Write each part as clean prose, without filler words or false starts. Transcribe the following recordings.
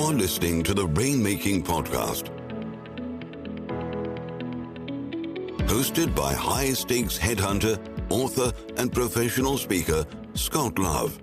You're listening to the Rainmaking Podcast, hosted by high-stakes headhunter, author, and professional speaker, Scott Love.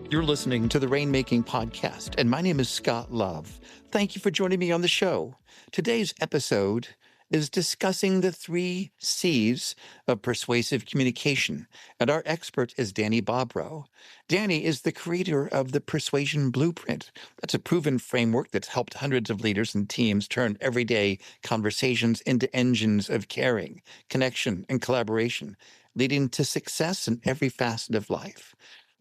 You're listening to the Rainmaking Podcast, and my name is Scott Love. Thank you for joining me on the show. Today's episode is discussing the 3 C's of persuasive communication, and our expert is Danny Bobrow. Danny is the creator of the Persuasion Blueprint. That's a proven framework that's helped hundreds of leaders and teams turn everyday conversations into engines of caring, connection, and collaboration, leading to success in every facet of life.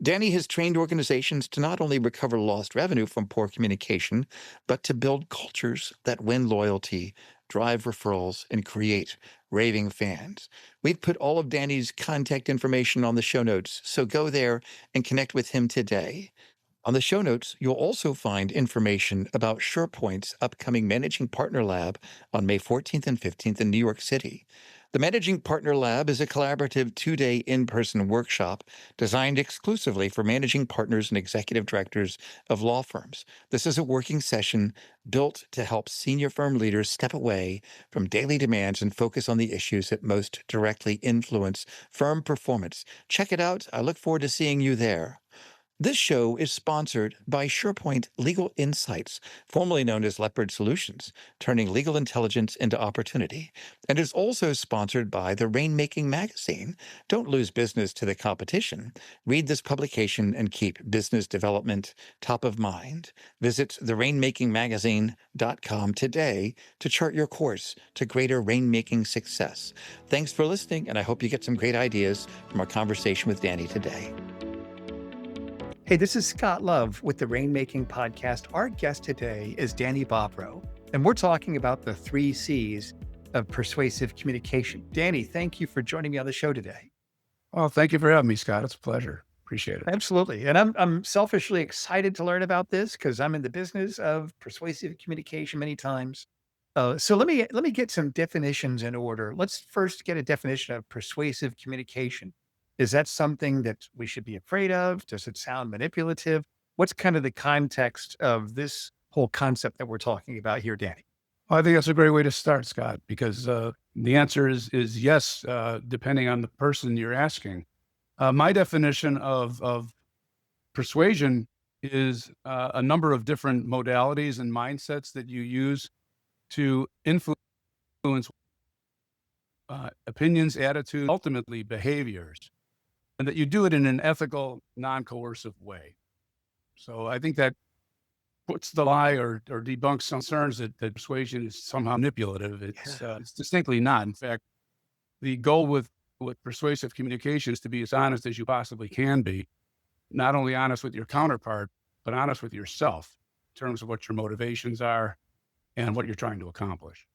Danny has trained organizations to not only recover lost revenue from poor communication, but to build cultures that win loyalty, drive referrals, and create raving fans. We've put all of Danny's contact information on the show notes, so go there and connect with him today. On the show notes, you'll also find information about SurePoint's upcoming Managing Partner Lab on May 14th and 15th in New York City. The Managing Partner Lab is a collaborative 2-day in-person workshop designed exclusively for managing partners and executive directors of law firms. This is a working session built to help senior firm leaders step away from daily demands and focus on the issues that most directly influence firm performance. Check it out. I look forward to seeing you there. This show is sponsored by SurePoint Legal Insights, formerly known as Leopard Solutions, turning legal intelligence into opportunity, and is also sponsored by the Rainmaking magazine. Don't lose business to the competition. Read this publication and keep business development top of mind. Visit therainmakingmagazine.com today to chart your course to greater rainmaking success. Thanks for listening, and I hope you get some great ideas from our conversation with Danny today. Hey, this is Scott Love with the Rainmaking Podcast. Our guest today is Danny Bobrow, and we're talking about the 3 C's of persuasive communication. Danny, thank you for joining me on the show today. Well, thank you for having me, Scott. It's a pleasure. Appreciate it. Absolutely. And I'm selfishly excited to learn about this because I'm in the business of persuasive communication many times. So let me get some definitions in order. Let's first get a definition of persuasive communication. Is that something that we should be afraid of? Does it sound manipulative? What's kind of the context of this whole concept that we're talking about here, Danny? Well, I think that's a great way to start, Scott, because the answer is yes, depending on the person you're asking. My definition of persuasion is a number of different modalities and mindsets that you use to influence opinions, attitudes, ultimately behaviors, and that you do it in an ethical, non-coercive way. So I think that puts the lie or debunks concerns that persuasion is somehow manipulative. It's distinctly not. In fact, the goal with persuasive communication is to be as honest as you possibly can be, not only honest with your counterpart, but honest with yourself in terms of what your motivations are and what you're trying to accomplish.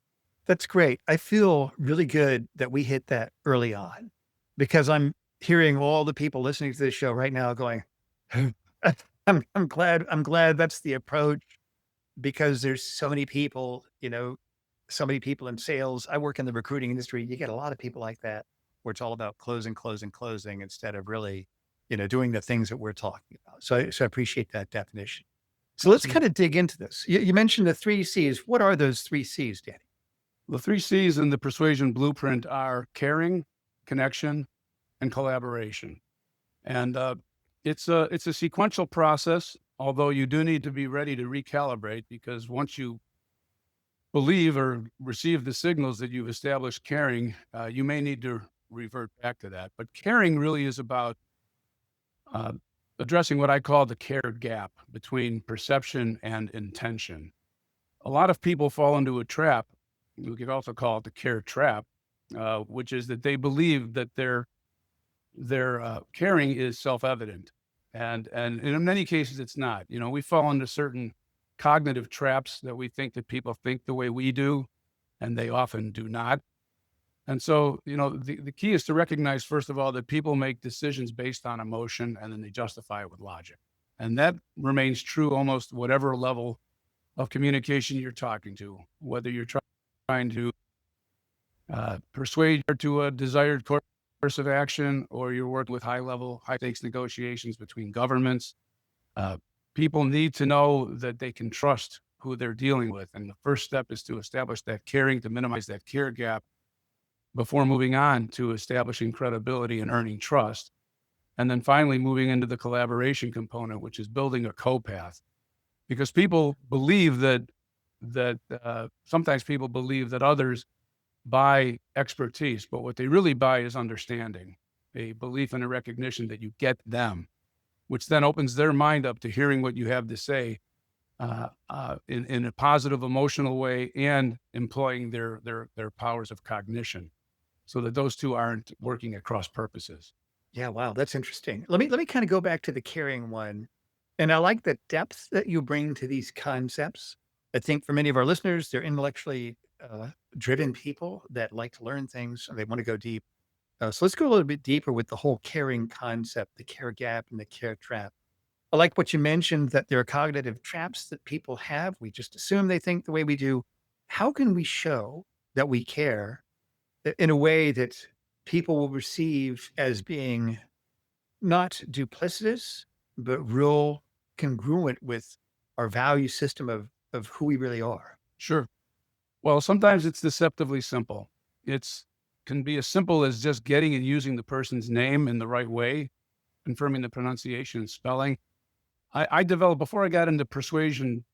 That's great. I feel really good that we hit that early on because I'm hearing all the people listening to this show right now going, I'm glad that's the approach because there's so many people, so many people in sales. I work in the recruiting industry. You get a lot of people like that where it's all about closing instead of really, doing the things that we're talking about. So I appreciate that definition. So let's kind of dig into this. You mentioned the 3 C's. What are those 3 C's, Danny? The 3 C's in the Persuasion Blueprint are caring, connection, and collaboration. And it's a sequential process, although you do need to be ready to recalibrate because once you believe or receive the signals that you've established caring, you may need to revert back to that. But caring really is about addressing what I call the care gap between perception and intention. A lot of people fall into a trap. We could also call it the care trap, which is that they believe that their caring is self-evident. And in many cases, it's not. We fall into certain cognitive traps that we think that people think the way we do, and they often do not. And so, the key is to recognize, first of all, that people make decisions based on emotion, and then they justify it with logic. And that remains true almost whatever level of communication you're talking to, whether you're trying to persuade to a desired course of action, or you're working with high stakes negotiations between governments, people need to know that they can trust who they're dealing with. And the first step is to establish that caring, to minimize that care gap before moving on to establishing credibility and earning trust. And then finally moving into the collaboration component, which is building a co-path. Because people believe that sometimes people believe that others buy expertise, but what they really buy is understanding, a belief and a recognition that you get them, which then opens their mind up to hearing what you have to say in a positive, emotional way, and employing their powers of cognition, so that those two aren't working at cross purposes. Yeah, wow, that's interesting. Let me kind of go back to the caring one. And I like the depth that you bring to these concepts. I think for many of our listeners, they're intellectually driven people that like to learn things and they want to go deep. So let's go a little bit deeper with the whole caring concept, the care gap and the care trap. I like what you mentioned, that there are cognitive traps that people have. We just assume they think the way we do. How can we show that we care in a way that people will receive as being not duplicitous, but real congruent with our value system of who we really are? Sure. Well, sometimes it's deceptively simple. It's can be as simple as just getting and using the person's name in the right way, confirming the pronunciation and spelling. I developed, before I got into Persuasion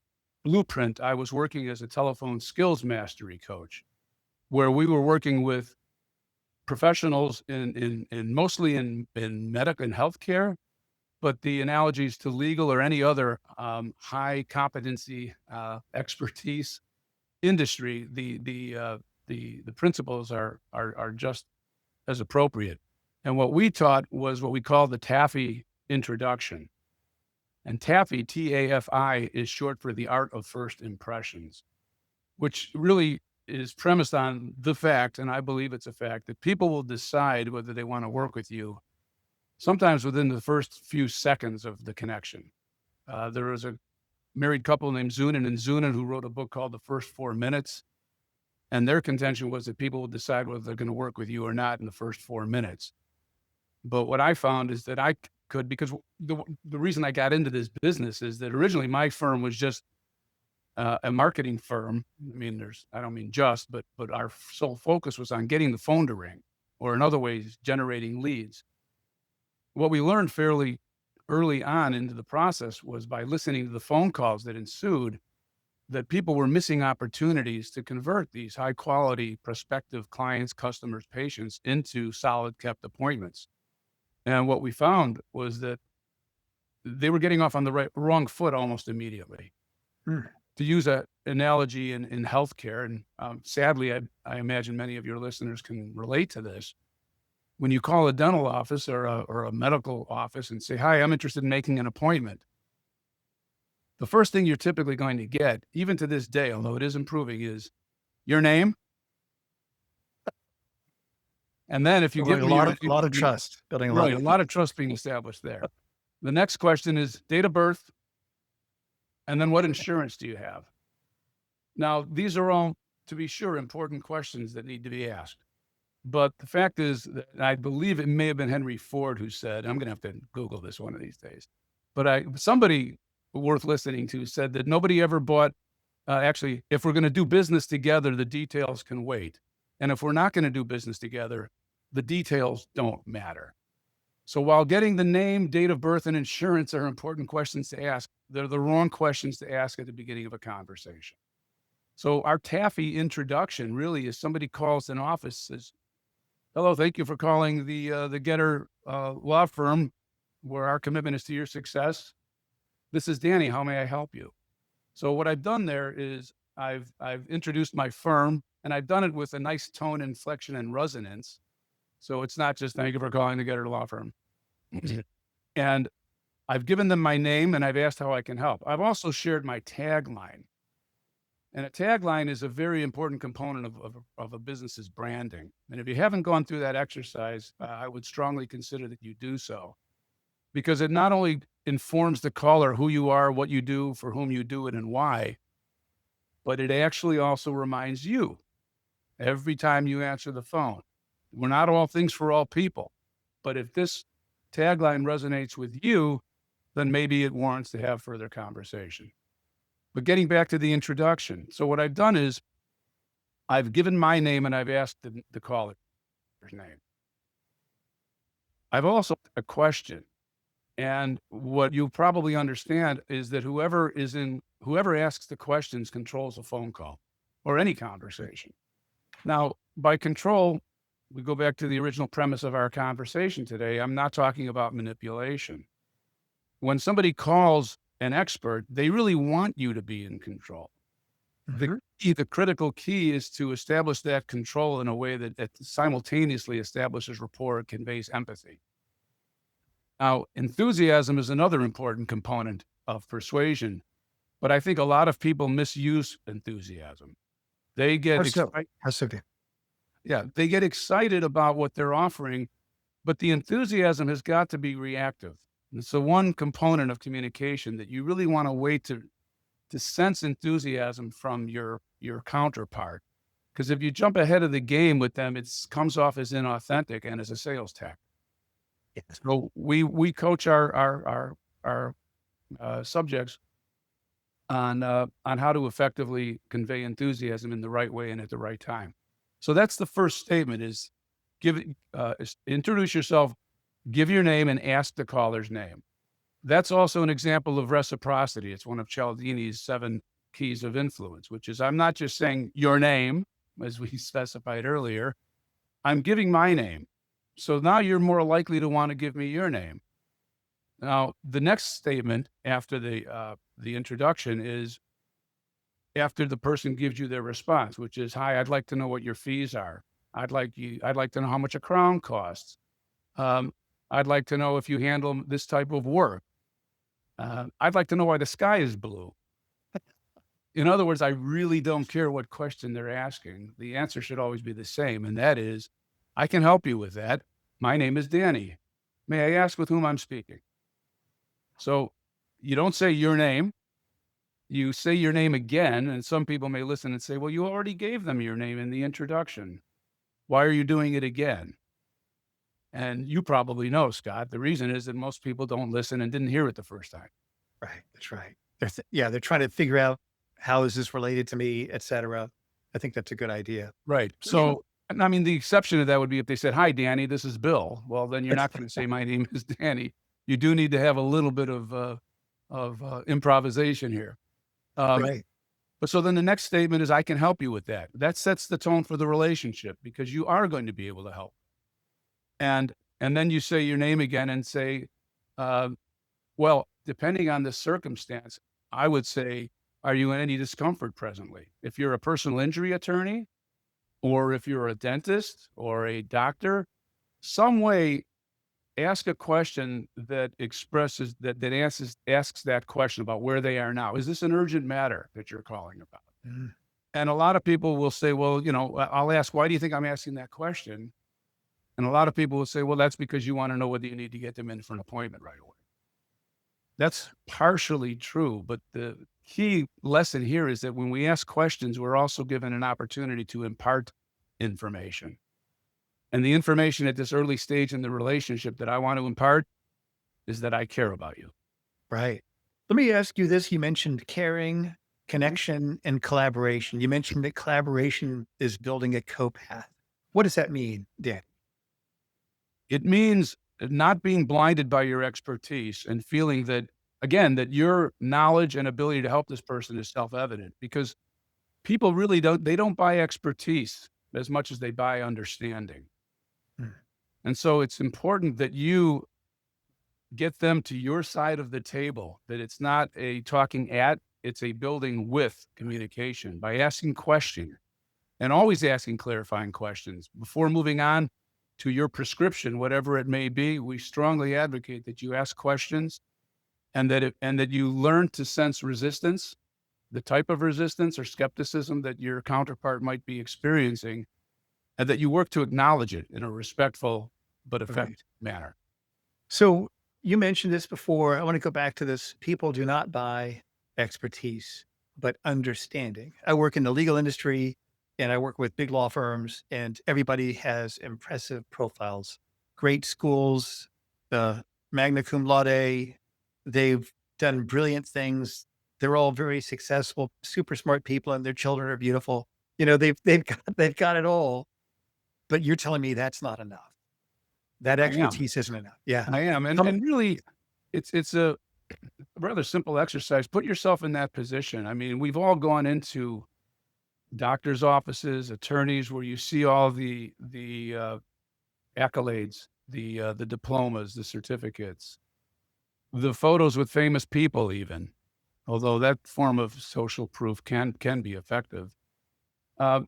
Blueprint, I was working as a telephone skills mastery coach, where we were working with professionals in mostly in medical and healthcare, but the analogies to legal or any other high competency expertise industry, the principles are just as appropriate. And what we taught was what we call the TAFI introduction. And TAFI, T-A-F-I, is short for the art of first impressions, which really is premised on the fact, and I believe it's a fact, that people will decide whether they want to work with you sometimes within the first few seconds of the connection. There was a married couple named Zunin and Zunin who wrote a book called The First 4 Minutes. And their contention was that people will decide whether they're going to work with you or not in the first 4 minutes. But what I found is that I could, because the reason I got into this business is that originally my firm was just a marketing firm. I mean, I don't mean just, but our sole focus was on getting the phone to ring, or in other ways, generating leads. What we learned fairly early on into the process was, by listening to the phone calls that ensued, that people were missing opportunities to convert these high quality prospective clients, customers, patients into solid kept appointments. And what we found was that they were getting off on the wrong foot almost immediately. To use an analogy in healthcare, and sadly, I imagine many of your listeners can relate to this. When you call a dental office or a medical office and say, "Hi, I'm interested in making an appointment," the first thing you're typically going to get, even to this day, although it is improving, is your name. And then if you give me a lot of trust, building a lot of trust being established there. The next question is date of birth. And then what insurance do you have? Now, these are all, to be sure, important questions that need to be asked. But the fact is that I believe it may have been Henry Ford who said, I'm going to have to Google this one of these days, but somebody worth listening to said that nobody ever bought, actually, if we're going to do business together, the details can wait. And if we're not going to do business together, the details don't matter. So while getting the name, date of birth, and insurance are important questions to ask, they're the wrong questions to ask at the beginning of a conversation. So our TAFI introduction really is somebody calls an office, says, "Hello, thank you for calling the Getter law firm, where our commitment is to your success. This is Danny. How may I help you?" So what I've done there is I've introduced my firm, and I've done it with a nice tone, inflection, and resonance. So it's not just "Thank you for calling the Getter law firm." And I've given them my name, and I've asked how I can help. I've also shared my tagline. And a tagline is a very important component of a business's branding. And if you haven't gone through that exercise, I would strongly consider that you do so, because it not only informs the caller who you are, what you do, for whom you do it, and why, but it actually also reminds you every time you answer the phone. We're not all things for all people, but if this tagline resonates with you, then maybe it warrants to have further conversation. But getting back to the introduction. So what I've done is I've given my name and I've asked the caller's name. I've also a question. And what you probably understand is that whoever asks the questions controls a phone call or any conversation. Now, by control, we go back to the original premise of our conversation today. I'm not talking about manipulation. When somebody calls an expert, they really want you to be in control. The critical key is to establish that control in a way that simultaneously establishes rapport and conveys empathy. Now, enthusiasm is another important component of persuasion, but I think a lot of people misuse enthusiasm. They get they get excited about what they're offering, but the enthusiasm has got to be reactive. It's the one component of communication that you really want to wait to sense enthusiasm from your counterpart. Because if you jump ahead of the game with them, it comes off as inauthentic and as a sales tactic. Yes. So we coach our subjects on how to effectively convey enthusiasm in the right way and at the right time. So that's the first statement: is introduce yourself, give your name, and ask the caller's name. That's also an example of reciprocity. It's one of Cialdini's 7 keys of influence, which is I'm not just saying your name, as we specified earlier. I'm giving my name. So now you're more likely to want to give me your name. Now, the next statement after the introduction is after the person gives you their response, which is, hi, I'd like to know what your fees are. I'd like to know how much a crown costs. I'd like to know if you handle this type of work. I'd like to know why the sky is blue. In other words, I really don't care what question they're asking. The answer should always be the same, and that is, I can help you with that. My name is Danny. May I ask with whom I'm speaking? So you don't say your name. You say your name again, and some people may listen and say, well, you already gave them your name in the introduction. Why are you doing it again? And you probably know, Scott, the reason is that most people don't listen and didn't hear it the first time. Right. That's right. They're trying to figure out how is this related to me, et cetera. I think that's a good idea. Right. So, I mean, the exception to that would be if they said, hi, Danny, this is Bill. Well, then you're not going to say my name is Danny. You do need to have a little bit of improvisation here. Right. But so then the next statement is, I can help you with that. That sets the tone for the relationship because you are going to be able to help. And then you say your name again and say, well, depending on the circumstance, I would say, are you in any discomfort presently? If you're a personal injury attorney, or if you're a dentist or a doctor, some way ask a question that expresses that asks that question about where they are now. Is this an urgent matter that you're calling about? Mm. And a lot of people will say, well, I'll ask, why do you think I'm asking that question? And a lot of people will say, well, that's because you want to know whether you need to get them in for an appointment right away. That's partially true, but the key lesson here is that when we ask questions, we're also given an opportunity to impart information. And the information at this early stage in the relationship that I want to impart is that I care about you. Right. Let me ask you this. You mentioned caring, connection, and collaboration. You mentioned that collaboration is building a co-path. What does that mean, Dan? It means not being blinded by your expertise and feeling that, again, that your knowledge and ability to help this person is self-evident, because people really don't buy expertise as much as they buy understanding. And so it's important that you get them to your side of the table, that it's not a talking at, it's a building with communication by asking questions and always asking clarifying questions. Before moving on to your prescription, whatever it may be, we strongly advocate that you ask questions and that you learn to sense resistance, the type of resistance or skepticism that your counterpart might be experiencing, and that you work to acknowledge it in a respectful but effective manner. So you mentioned this before. I want to go back to this. People do not buy expertise, but understanding. I work in the legal industry and I work with big law firms, and everybody has impressive profiles, great schools, magna cum laude, They've done brilliant things. They're all very successful, super smart people, and their children are beautiful. They've got it all. But you're telling me that's not enough. That I am. expertise isn't enough. Yeah. I am. And really, it's a rather simple exercise. Put yourself in that position. I mean, we've all gone into doctors' offices, attorneys, where you see all the accolades, the diplomas, the certificates, the photos with famous people, even. Although that form of social proof can be effective. Uh,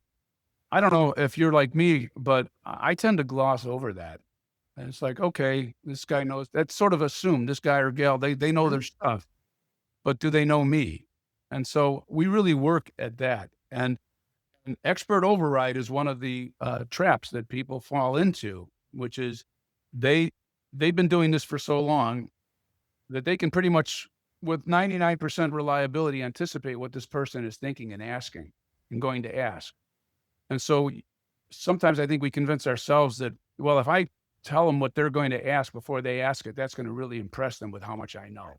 I don't know if you're like me, but I tend to gloss over that. And it's like, okay, this guy knows. That's sort of assumed. This guy or gal, they know their stuff, but do they know me? And so we really work at that. And an expert override is one of the traps that people fall into, which is they've been doing this for so long that they can pretty much, with 99% reliability, anticipate what this person is thinking and asking and going to ask. And so sometimes I think we convince ourselves that, well, if I tell them what they're going to ask before they ask it, that's going to really impress them with how much I know.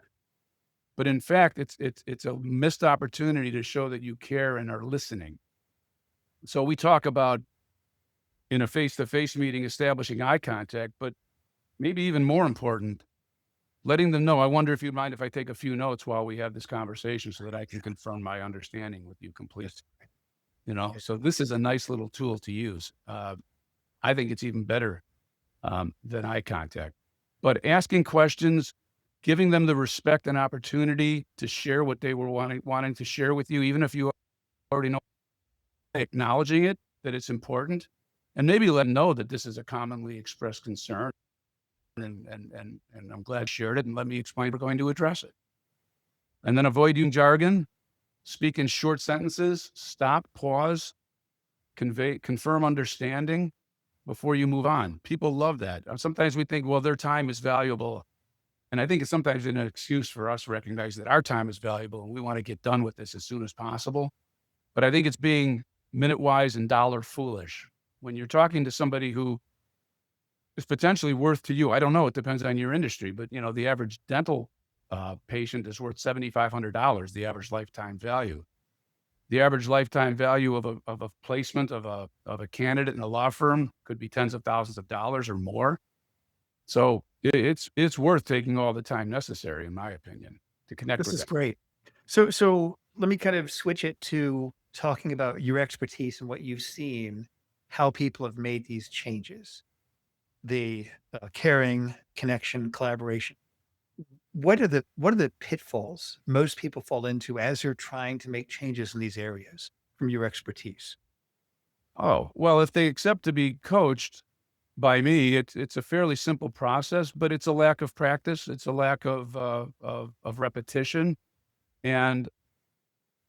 But in fact, it's a missed opportunity to show that you care and are listening. So we talk about, in a face-to-face meeting, establishing eye contact, but maybe even more important, letting them know, I wonder if you'd mind if I take a few notes while we have this conversation so that I can confirm my understanding with you completely. So this is a nice little tool to use. I think it's even better than eye contact. But asking questions, giving them the respect and opportunity to share what they were wanting to share with you, even if you already know, acknowledging it, that it's important, and maybe let them know that this is a commonly expressed concern. And I'm glad you shared it, and let me explain we're going to address it. And then avoid using jargon, speak in short sentences, stop, pause, confirm understanding before you move on. People love that. Sometimes we think, well, their time is valuable. And I think it's sometimes an excuse for us to recognize that our time is valuable and we want to get done with this as soon as possible. But I think it's being minute-wise and dollar foolish. When you're talking to somebody who is potentially worth to you, I don't know, it depends on your industry, but the average dental patient is worth $7,500, the average lifetime value. The average lifetime value of a placement of a candidate in a law firm could be tens of thousands of dollars or more. So it's worth taking all the time necessary, in my opinion, to connect with them. This is great. So let me kind of switch it to talking about your expertise and what you've seen, how people have made these changes, the caring, connection, collaboration. What are the pitfalls most people fall into as they're trying to make changes in these areas from your expertise? Oh, well, if they accept to be coached by me, it's a fairly simple process, but it's a lack of practice. It's a lack of repetition. And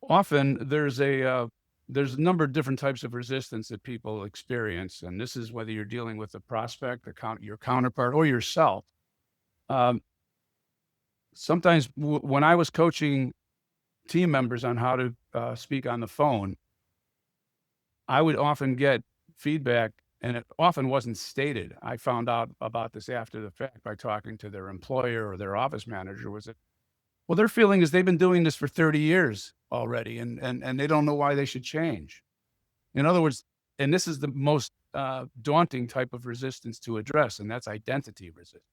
often there's a number of different types of resistance that people experience. And this is whether you're dealing with a prospect, your counterpart, or yourself. Sometimes when I was coaching team members on how to speak on the phone, I would often get feedback, and it often wasn't stated. I found out about this after the fact by talking to their employer or their office manager, was that, well, their feeling is they've been doing this for 30 years already, and they don't know why they should change. In other words, and this is the most daunting type of resistance to address, and that's identity resistance.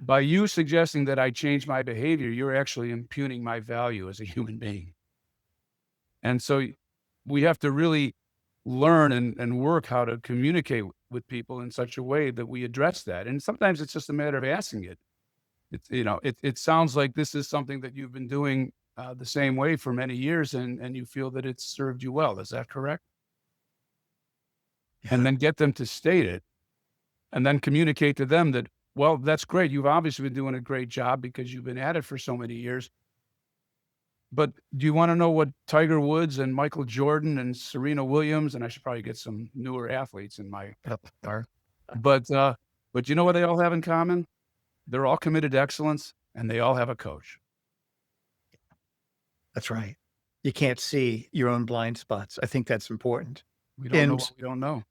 By you suggesting that I change my behavior, you're actually impugning my value as a human being. And so we have to really learn and work how to communicate with people in such a way that we address that. And sometimes it's just a matter of asking it. It sounds like this is something that you've been doing the same way for many years, and you feel that it's served you well. Is that correct? Yeah. And then get them to state it, and then communicate to them that, well, that's great. You've obviously been doing a great job because you've been at it for so many years. But do you want to know what Tiger Woods and Michael Jordan and Serena Williams, and I should probably get some newer athletes in my but you know what they all have in common? They're all committed to excellence, and they all have a coach. That's right. You can't see your own blind spots. I think that's important. We don't know what we don't know.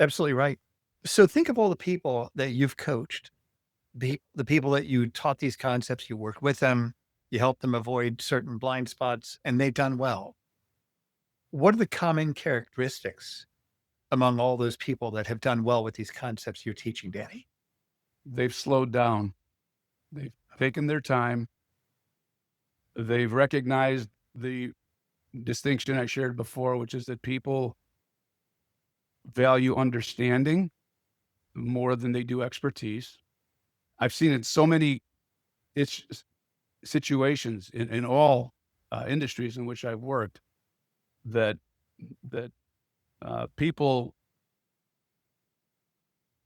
Absolutely right. So think of all the people that you've coached the people that you taught these concepts, you worked with them, you helped them avoid certain blind spots, and they've done well. What are the common characteristics among all those people that have done well with these concepts you're teaching, Danny? They've slowed down. They've taken their time. They've recognized the distinction I shared before, which is that people value understanding more than they do expertise. I've seen it so many situations in all industries in which I've worked that people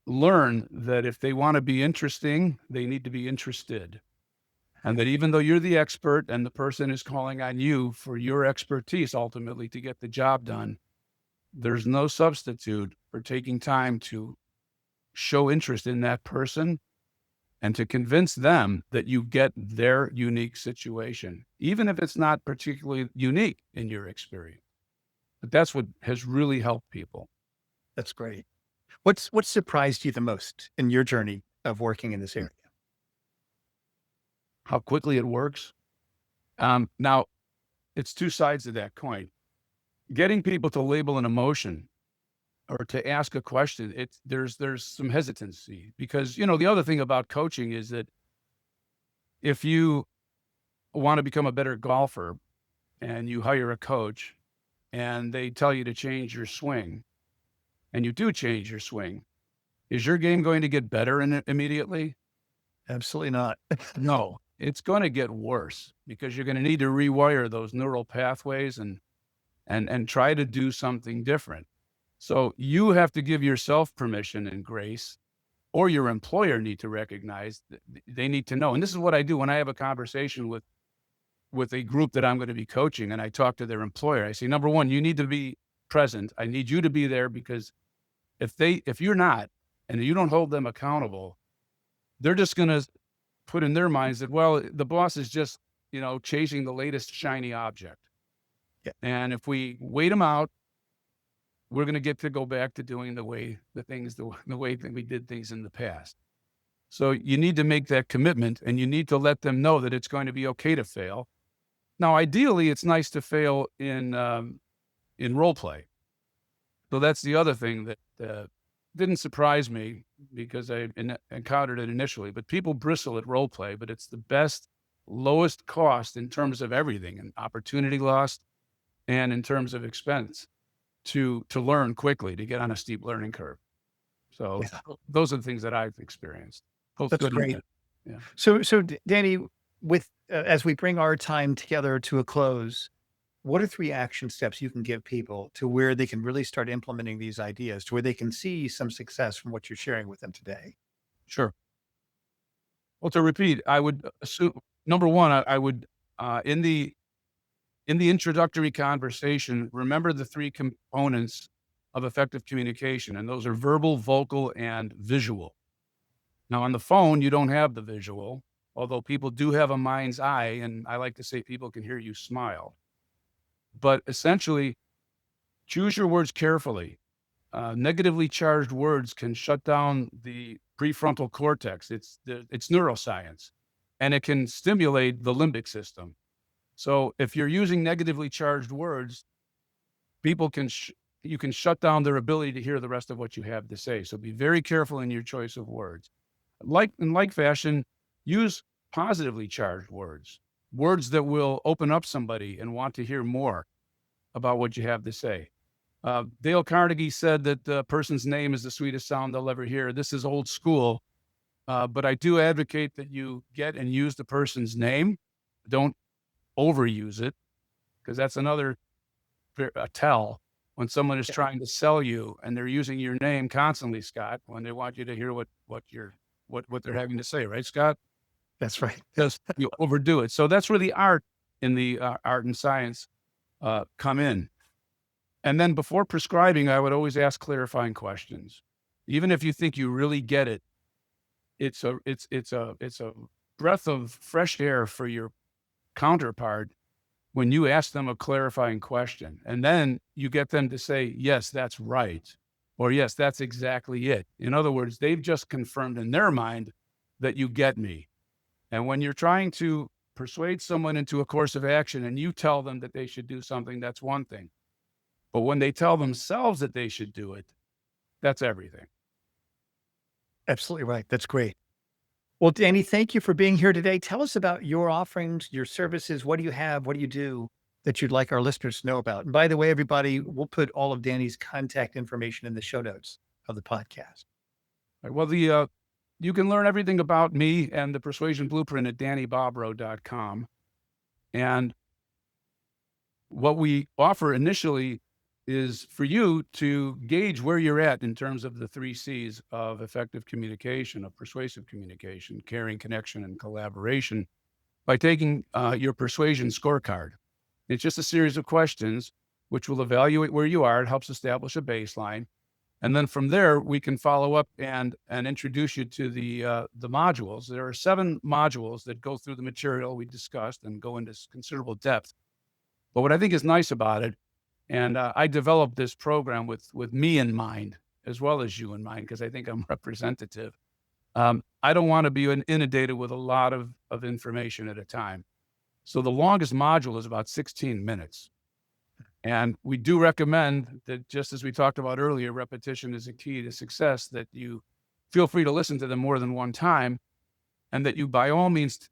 learn that if they want to be interesting, they need to be interested. And that even though you're the expert and the person is calling on you for your expertise ultimately to get the job done, there's no substitute for taking time to show interest in that person and to convince them that you get their unique situation, even if it's not particularly unique in your experience. But that's what has really helped people. That's great. What's surprised you the most in your journey of working in this area? How quickly it works. Now, it's two sides of that coin. Getting people to label an emotion or to ask a question, there's some hesitancy because, the other thing about coaching is that if you want to become a better golfer and you hire a coach and they tell you to change your swing and you do change your swing, is your game going to get better immediately? Absolutely not. No, it's going to get worse because you're going to need to rewire those neural pathways and try to do something different. So you have to give yourself permission and grace, or your employer need to recognize that they need to know. And this is what I do when I have a conversation with a group that I'm going to be coaching and I talk to their employer. I say, number one, you need to be present. I need you to be there because if you're not, and you don't hold them accountable, they're just going to put in their minds that, well, the boss is just, chasing the latest shiny object. Yeah. And if we wait them out, we're going to get to go back to doing the way that we did things in the past. So you need to make that commitment and you need to let them know that it's going to be okay to fail. Now, ideally, it's nice to fail in role play. So that's the other thing that didn't surprise me because I encountered it initially, but people bristle at role play, but it's the best, lowest cost in terms of everything and opportunity lost and in terms of expense to learn quickly, to get on a steep learning curve. So those are the things that I've experienced. That's great. Yeah. So Danny, with as we bring our time together to a close, what are 3 action steps you can give people to where they can really start implementing these ideas, to where they can see some success from what you're sharing with them today? Sure. Well, to repeat, I would assume, number one, I would, in the introductory conversation, remember the 3 components of effective communication, and those are verbal, vocal, and visual. Now, on the phone, you don't have the visual, although people do have a mind's eye, and I like to say people can hear you smile. But essentially, choose your words carefully. Negatively charged words can shut down the prefrontal cortex. It's neuroscience, and it can stimulate the limbic system. So if you're using negatively charged words, people you can shut down their ability to hear the rest of what you have to say. So be very careful in your choice of words. In like fashion, use positively charged words that will open up somebody and want to hear more about what you have to say. Dale Carnegie said that the person's name is the sweetest sound they'll ever hear. This is old school, but I do advocate that you get and use the person's name. Don't overuse it, because that's another tell when someone is trying to sell you and they're using your name constantly, Scott, when they want you to hear what they're having to say, right, Scott? That's right. Because you overdo it. So that's where the art in the art and science come in. And then before prescribing, I would always ask clarifying questions. Even if you think you really get it, it's a breath of fresh air for your counterpart when you ask them a clarifying question. And then you get them to say, yes, that's right. Or yes, that's exactly it. In other words, they've just confirmed in their mind that you get me. And when you're trying to persuade someone into a course of action and you tell them that they should do something, that's one thing. But when they tell themselves that they should do it, that's everything. Absolutely right. That's great. Well, Danny, thank you for being here today. Tell us about your offerings, your services. What do you have? What do you do that you'd like our listeners to know about? And by the way, everybody, we'll put all of Danny's contact information in the show notes of the podcast. Right. Well, you can learn everything about me and the Persuasion Blueprint at dannybobrow.com. And what we offer initially is for you to gauge where you're at in terms of the 3 C's of effective communication, of persuasive communication, caring, connection, and collaboration by taking your persuasion scorecard. It's just a series of questions which will evaluate where you are. It helps establish a baseline. And then from there, we can follow up and introduce you to the modules. There are 7 modules that go through the material we discussed and go into considerable depth. But what I think is nice about it, and I developed this program with me in mind, as well as you in mind, because I think I'm representative. I don't want to be inundated with a lot of information at a time. So the longest module is about 16 minutes. And we do recommend that, just as we talked about earlier, repetition is a key to success, that you feel free to listen to them more than one time, and that you, by all means,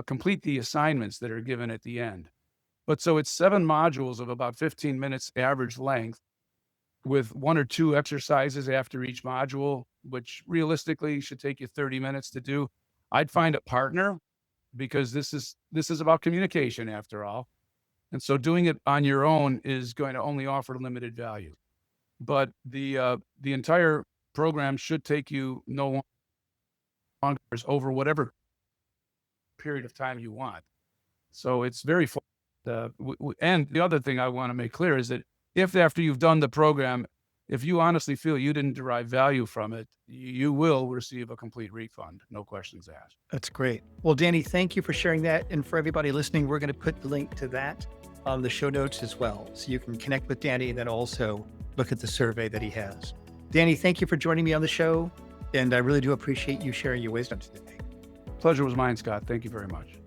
complete the assignments that are given at the end. But so it's 7 modules of about 15 minutes average length, with 1 or 2 exercises after each module, which realistically should take you 30 minutes to do. I'd find a partner, because this is about communication after all. And so doing it on your own is going to only offer limited value. But the entire program should take you no longer, over whatever period of time you want. So it's very fun. And the other thing I want to make clear is that if after you've done the program, if you honestly feel you didn't derive value from it, you will receive a complete refund, no questions asked. That's great. Well, Danny, thank you for sharing that. And for everybody listening, we're going to put the link to that on the show notes as well, so you can connect with Danny and then also look at the survey that he has. Danny, thank you for joining me on the show, and I really do appreciate you sharing your wisdom today. Pleasure was mine, Scott. Thank you very much.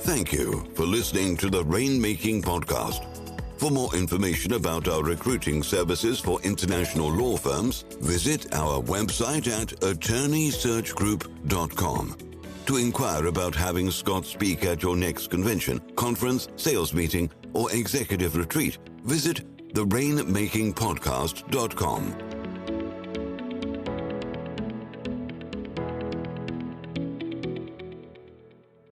Thank you for listening to the Rainmaking Podcast. For more information about our recruiting services for international law firms, visit our website at attorneysearchgroup.com. To inquire about having Scott speak at your next convention, conference, sales meeting, or executive retreat, visit therainmakingpodcast.com.